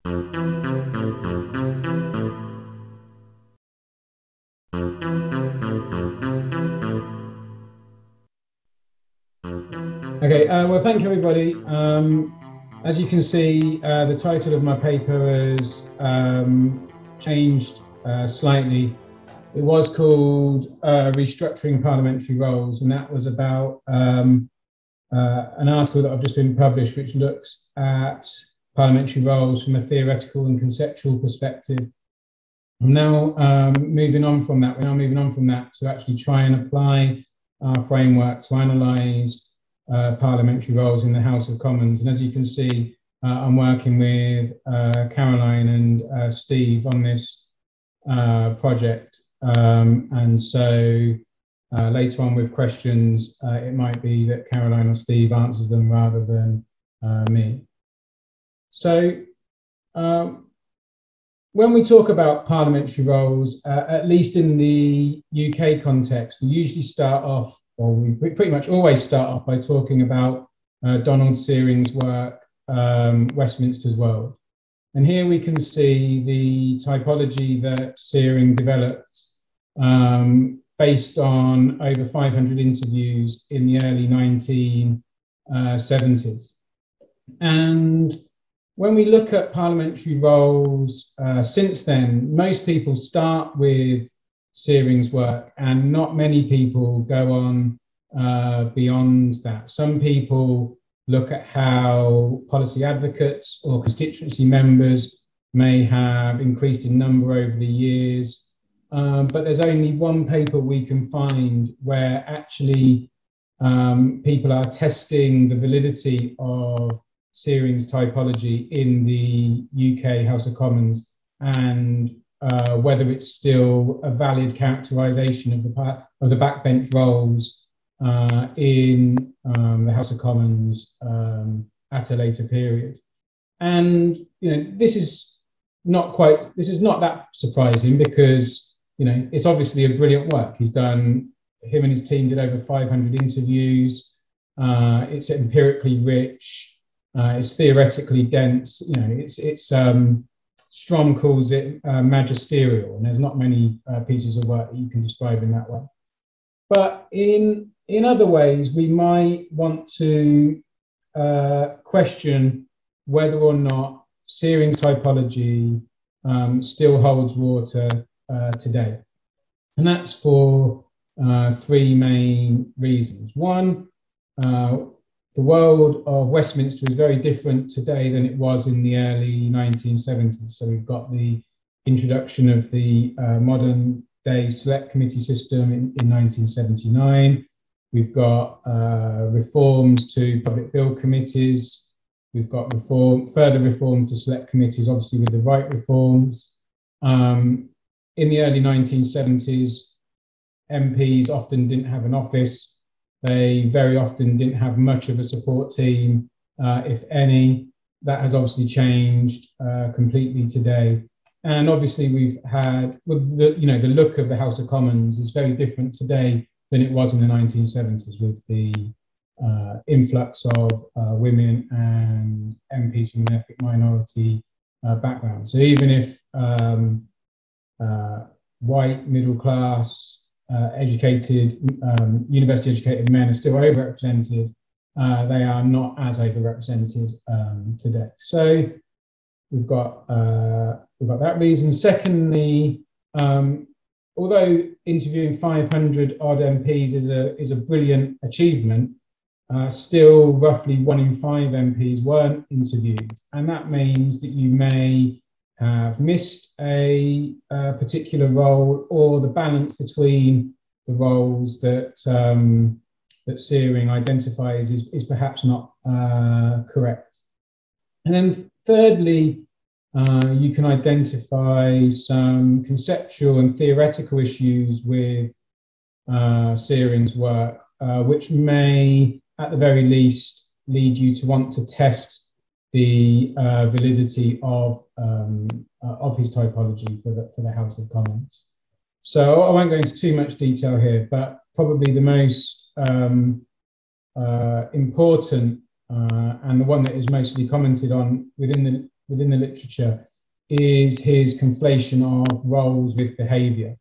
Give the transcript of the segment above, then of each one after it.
Okay, well, thank you, everybody. As you can see, the title of my paper has changed slightly. It was called Restructuring Parliamentary Roles, and that was about an article that I've just been published, which looks at parliamentary roles from a theoretical and conceptual perspective. I'm now moving on from that. We're now moving on from that to actually try and apply our framework to analyse parliamentary roles in the House of Commons. And as you can see, I'm working with Caroline and Steve on this project. And so later on with questions, it might be that Caroline or Steve answers them rather than me. So when we talk about parliamentary roles, at least in the UK context, we usually start off, or we pretty much always start off by talking about Donald Searing's work, Westminsters World. And here we can see the typology that Searing developed based on over 500 interviews in the early 1970s. And when we look at parliamentary roles since then, most people start with Searing's work, and not many people go on beyond that. Some people look at how policy advocates or constituency members may have increased in number over the years, but there's only one paper we can find where actually people are testing the validity of Searing's typology in the UK House of Commons, and whether it's still a valid characterisation of the backbench roles in the House of Commons at a later period. And this is not that surprising, because it's obviously a brilliant work. Him and his team did over 500 interviews. It's empirically rich. It's theoretically dense. Strom calls it magisterial, and there's not many pieces of work that you can describe in that way. But in other ways, we might want to question whether or not Searing's typology still holds water today. And that's for three main reasons. One, the world of Westminster is very different today than it was in the early 1970s. So we've got the introduction of the modern day select committee system in 1979. We've got reforms to public bill committees. We've got further reforms to select committees, obviously with the right reforms. In the early 1970s, MPs often didn't have an office. They very often didn't have much of a support team, if any. That has obviously changed completely today. And obviously we've had, the look of the House of Commons is very different today than it was in the 1970s, with the influx of women and MPs from an ethnic minority background. So even if white, middle class, educated, university educated men are still overrepresented, they are not as overrepresented today. So we've got that reason. Secondly, although interviewing 500 odd MPs is a brilliant achievement, still roughly 1 in 5 MPs weren't interviewed, and that means that you may have missed a particular role, or the balance between the roles that Searing identifies is perhaps not correct. And then thirdly, you can identify some conceptual and theoretical issues with Searing's work, which may, at the very least, lead you to want to test the validity of his typology for the House of Commons. So I won't go into too much detail here, but probably the most important and the one that is mostly commented on within within the literature is his conflation of roles with behaviour.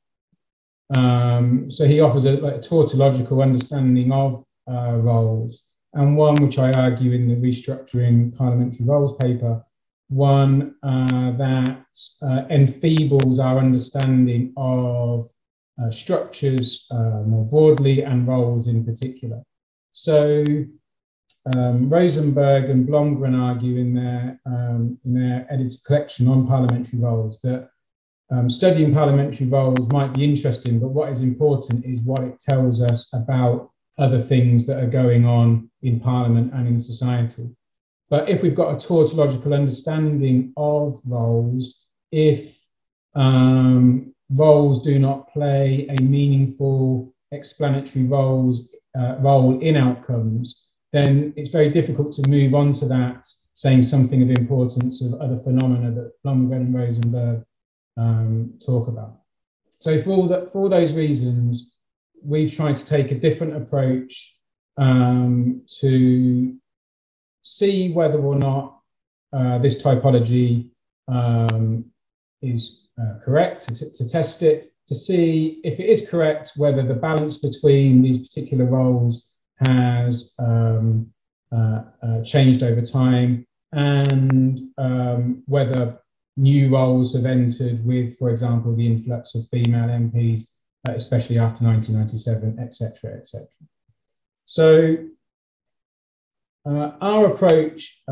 So he offers a tautological understanding of roles, and one which I argue in the Restructuring Parliamentary Roles paper, one that enfeebles our understanding of structures more broadly and roles in particular. So Rosenberg and Blomgren argue in their edited collection on parliamentary roles that studying parliamentary roles might be interesting, but what is important is what it tells us about other things that are going on in Parliament and in society. But if we've got a tautological understanding of roles, if roles do not play a meaningful explanatory role in outcomes, then it's very difficult to move on to that, saying something of importance of other phenomena that Blomgren and Rosenberg talk about. So for all those reasons, we've tried to take a different approach to see whether or not this typology is correct, to test it, to see if it is correct, whether the balance between these particular roles has changed over time, and whether new roles have entered with, for example, the influx of female MPs, especially after 1997, etc., etc. So our approach,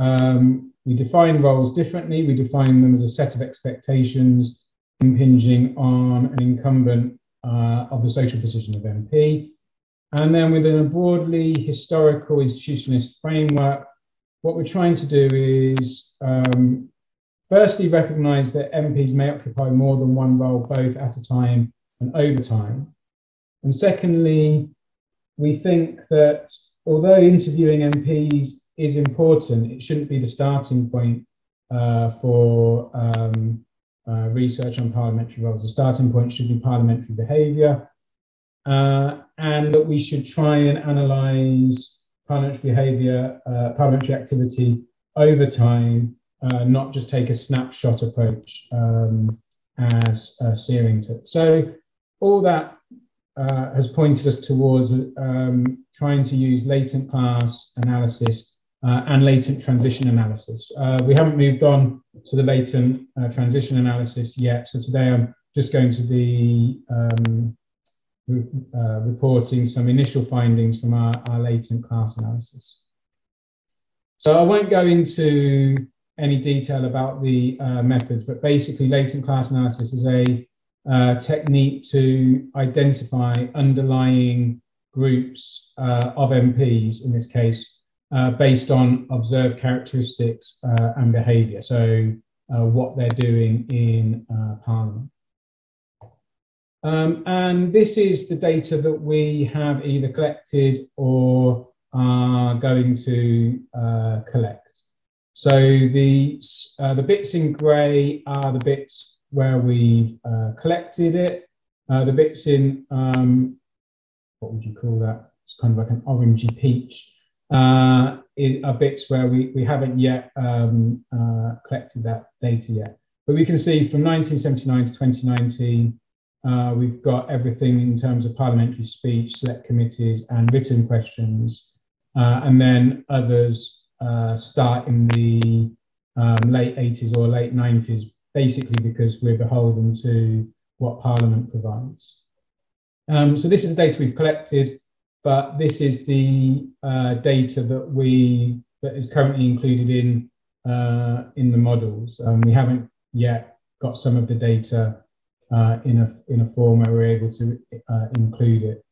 we define roles differently. We define them as a set of expectations impinging on an incumbent of the social position of MP. And then within a broadly historical institutionalist framework, what we're trying to do is firstly recognise that MPs may occupy more than one role, both at a time and over time. And secondly, we think that although interviewing MPs is important, it shouldn't be the starting point for research on parliamentary roles. The starting point should be parliamentary behaviour, and that we should try and analyse parliamentary behaviour, parliamentary activity over time, not just take a snapshot approach as Searing took. So all that has pointed us towards trying to use latent class analysis and latent transition analysis. We haven't moved on to the latent transition analysis yet, so today I'm just going to be reporting some initial findings from our latent class analysis. So I won't go into any detail about the methods, but basically latent class analysis is a technique to identify underlying groups of MPs, in this case, based on observed characteristics and behaviour, so what they're doing in Parliament. And this is the data that we have either collected or are going to collect. So the bits in grey are the bits where we've collected it. The bits in, what would you call that? It's kind of like an orangey peach. Are bits where we haven't yet collected that data yet. But we can see from 1979 to 2019, we've got everything in terms of parliamentary speech, select committees and written questions. And then others start in the late 80s or late 90s, basically because we're beholden to what Parliament provides. So this is the data we've collected, but this is the data that is currently included in the models. We haven't yet got some of the data in a form where we're able to include it.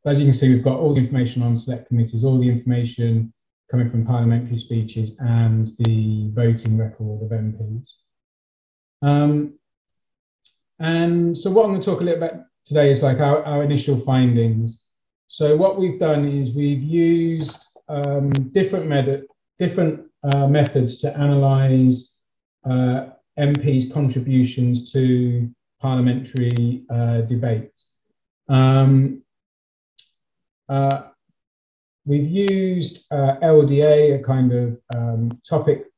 As you can see, we've got all the information on select committees, all the information coming from parliamentary speeches and the voting record of MPs. And so what I'm going to talk a little bit today is like our initial findings. So what we've done is we've used different methods to analyse MPs' contributions to parliamentary debate. We've used LDA, a kind of topic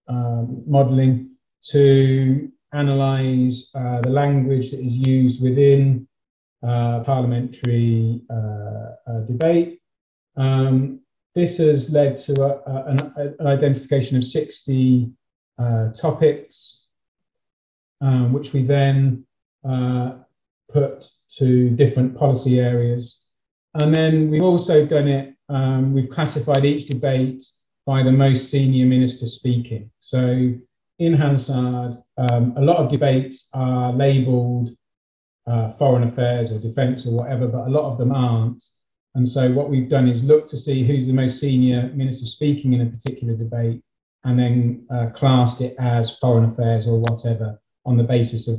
modelling to analyse the language that is used within parliamentary debate. This has led to an identification of 60 topics, which we then put to different policy areas. And then we've also done it, we've classified each debate by the most senior minister speaking. So in Hansard, a lot of debates are labelled foreign affairs or defence or whatever, but a lot of them aren't. And so what we've done is look to see who's the most senior minister speaking in a particular debate, and then classed it as foreign affairs or whatever on the basis of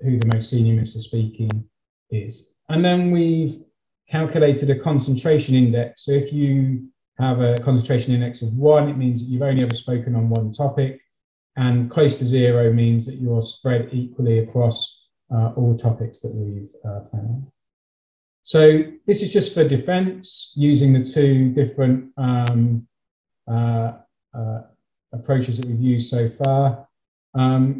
who the most senior minister speaking is. And then we've calculated a concentration index. So if you have a concentration index of 1, it means that you've only ever spoken on one topic, and close to 0 means that you're spread equally across all topics that we've found. So this is just for defence, using the 2 different approaches that we've used so far.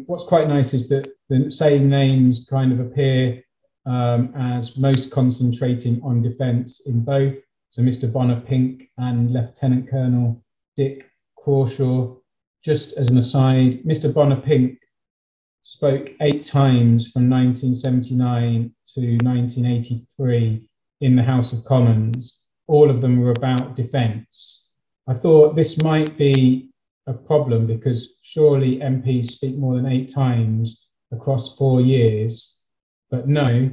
What's quite nice is that the same names kind of appear as most concentrating on defence in both. So Mr. Bonner Pink and Lieutenant Colonel Dick Crawshaw. Just as an aside, Mr. Bonner Pink spoke 8 times from 1979 to 1983 in the House of Commons. All of them were about defence. I thought this might be a problem because surely MPs speak more than 8 times across 4 years, but no,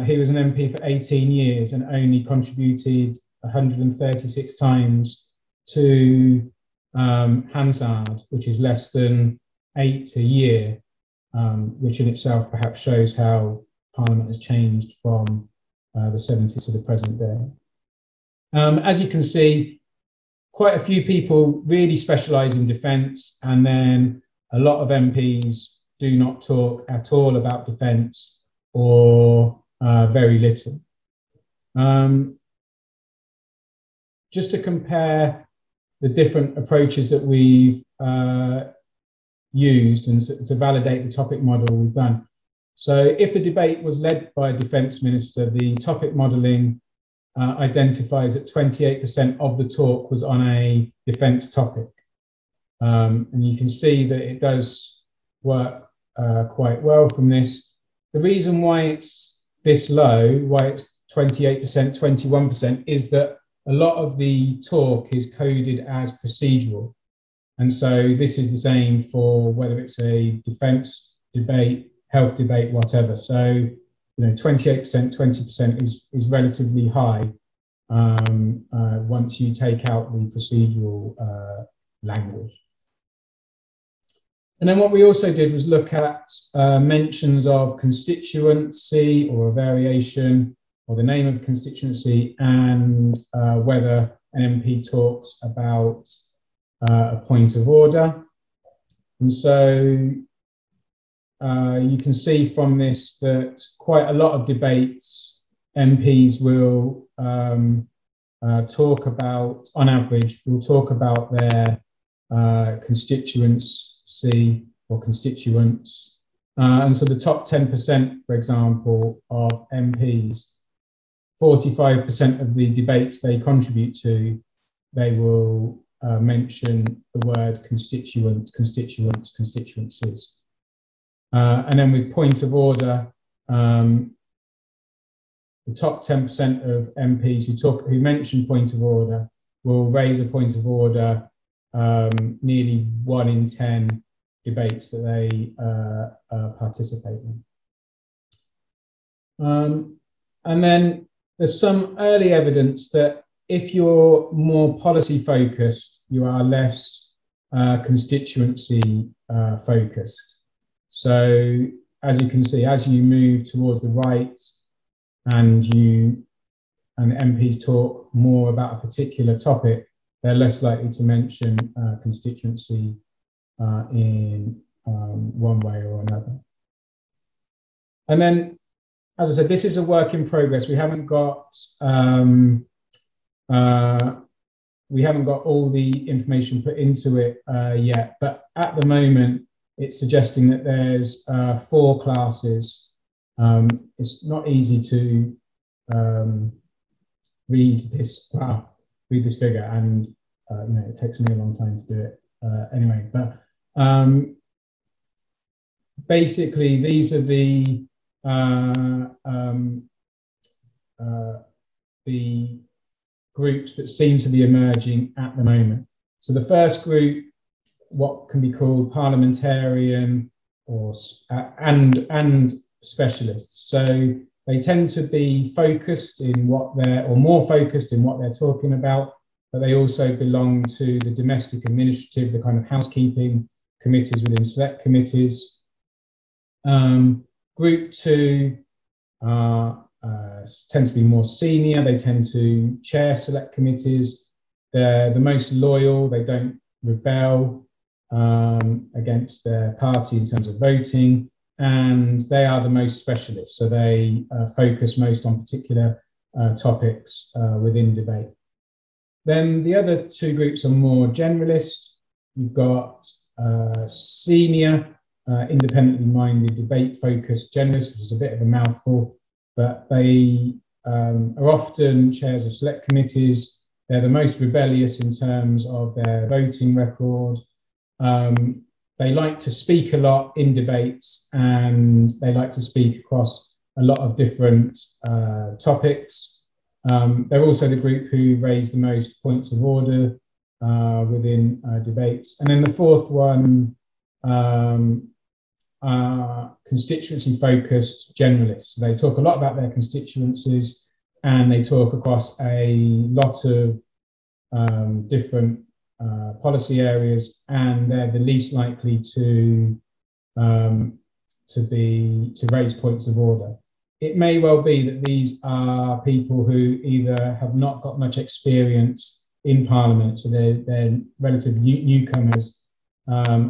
he was an MP for 18 years and only contributed 136 times to Hansard, which is less than 8 a year. Which in itself perhaps shows how Parliament has changed from the 70s to the present day. As you can see, quite a few people really specialise in defence, and then a lot of MPs do not talk at all about defence, or very little. Just to compare the different approaches that we've used and to validate the topic model we've done. So if the debate was led by a defence minister, the topic modelling identifies that 28% of the talk was on a defence topic. And you can see that it does work quite well from this. The reason why it's this low, why it's 28%, 21%, is that a lot of the talk is coded as procedural. And so this is the same for whether it's a defence debate, health debate, whatever. So, you know, 28%, 20% is relatively high once you take out the procedural language. And then what we also did was look at mentions of constituency or a variation or the name of the constituency, and whether an MP talks about a point of order. And so you can see from this that quite a lot of debates, MPs will talk about, on average, will talk about their constituency or constituents. And so the top 10%, for example, of MPs, 45% of the debates they contribute to, they will mention the word constituent, constituents, constituencies. And then with point of order, the top 10% of MPs who mention point of order will raise a point of order nearly 1 in 10 debates that they participate in. And then there's some early evidence that if you're more policy focused, you are less constituency focused. So as you can see, as you move towards the right and MPs talk more about a particular topic, they're less likely to mention constituency in one way or another. And then, as I said, this is a work in progress. We haven't got we haven't got all the information put into it yet, but at the moment, it's suggesting that there's 4 classes. It's not easy to read this graph, read this figure, and you know, it takes me a long time to do it anyway. But basically, these are the groups that seem to be emerging at the moment. So the first group, what can be called parliamentarian or and specialists. So they tend to be focused in what they're, or more focused in what they're talking about, but they also belong to the domestic administrative, the kind of housekeeping committees within select committees. Group 2 tend to be more senior. They tend to chair select committees. They're the most loyal. They don't rebel against their party in terms of voting, and they are the most specialist. So they focus most on particular topics within debate. Then the other 2 groups are more generalist. You've got senior, independently minded, debate-focused generalists, which is a bit of a mouthful, but they are often chairs of select committees. They're the most rebellious in terms of their voting record. They like to speak a lot in debates, and they like to speak across a lot of different topics. They're also the group who raise the most points of order within debates. And then the 4th one, constituency-focused generalists. So they talk a lot about their constituencies, and they talk across a lot of different policy areas, and they're the least likely to raise points of order. It may well be that these are people who either have not got much experience in Parliament, so they're relative newcomers,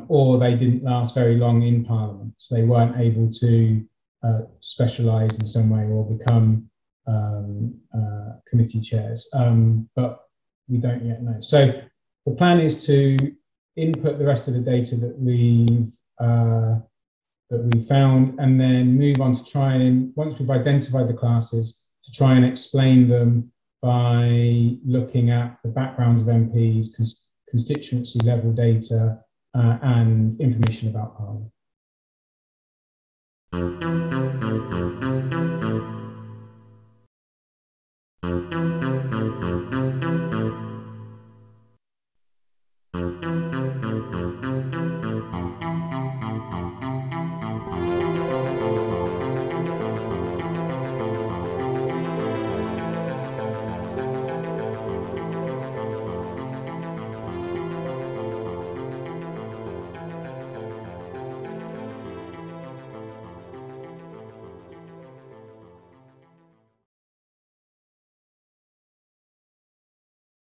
or they didn't last very long in Parliament, so they weren't able to specialise in some way or become committee chairs, but we don't yet know. So the plan is to input the rest of the data that we found, and then move on to try and, once we've identified the classes, to try and explain them by looking at the backgrounds of MPs, constituency level data, and information about Parliament.